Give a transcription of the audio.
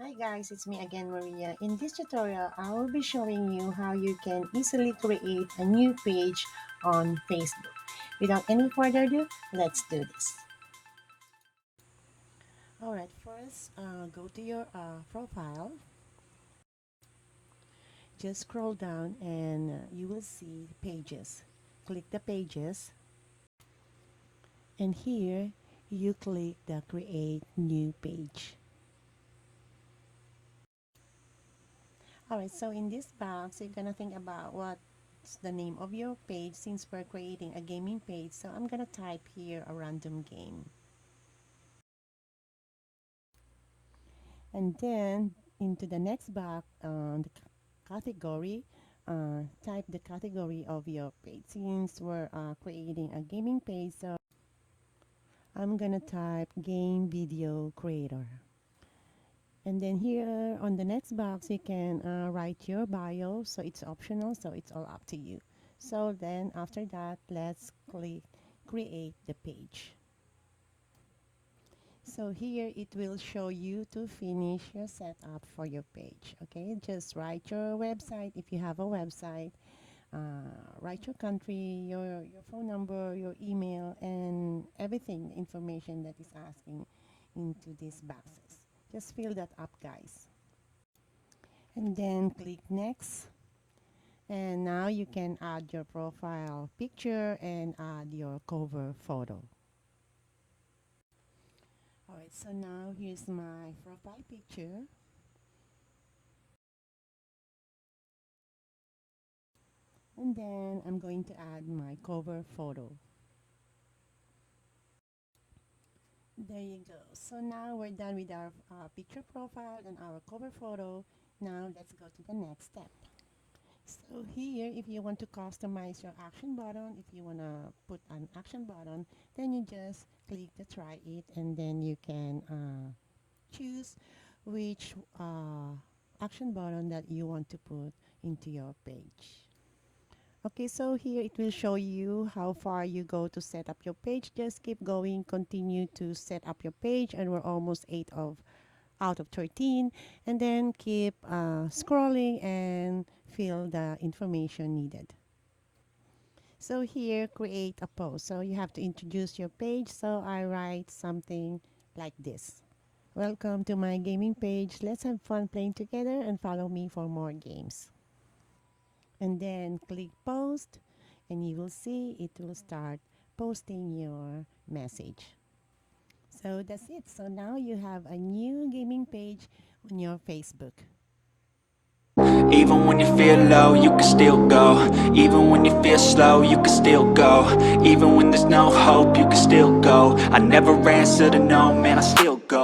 Hi guys, it's me again, Maria. In this tutorial, I will be showing you how you can easily create a new page on Facebook. Without any further ado, let's do this. Alright, first go to your profile. Just scroll down and you will see pages. Click the pages and here you click the create new page. Alright, so in this box, you're gonna think about what's the name of your page since we're creating a gaming page. So I'm gonna type here a random game. And then into the next box, the category, type the category of your page. Since we're creating a gaming page, so I'm gonna type game video creator. And then here on the next box, you can write your bio. So it's optional, so it's all up to you. So then after that, let's click create the page. So here it will show you to finish your setup for your page. Okay, just write your website if you have a website. Write your country, your phone number, your email, and everything, the information that is asking into these boxes. Just fill that up, guys. And then click next. And now you can add your profile picture and add your cover photo. Alright, so now here's my profile picture. And then I'm going to add my cover photo. There you go. So now we're done with our picture profile and our cover photo. Now let's go to the next step. So here, if you want to customize your action button, if you want to put an action button, then you just click the try it and then you can choose which action button that you want to put into your page. Okay, so here it will show you how far you go to set up your page. Just keep going, continue to set up your page, and we're almost 8 of out of 13. And then keep scrolling and fill the information needed. So here, create a post. So you have to introduce your page. So I write something like this. Welcome to my gaming page. Let's have fun playing together and follow me for more games. And then click post and you will see it will start posting your message. So that's it. So now you have a new gaming page on your Facebook. Even when you feel low, you can still go. Even when you feel slow, you can still go. Even when there's no hope, you can still go. I never answer to no, man, I still go.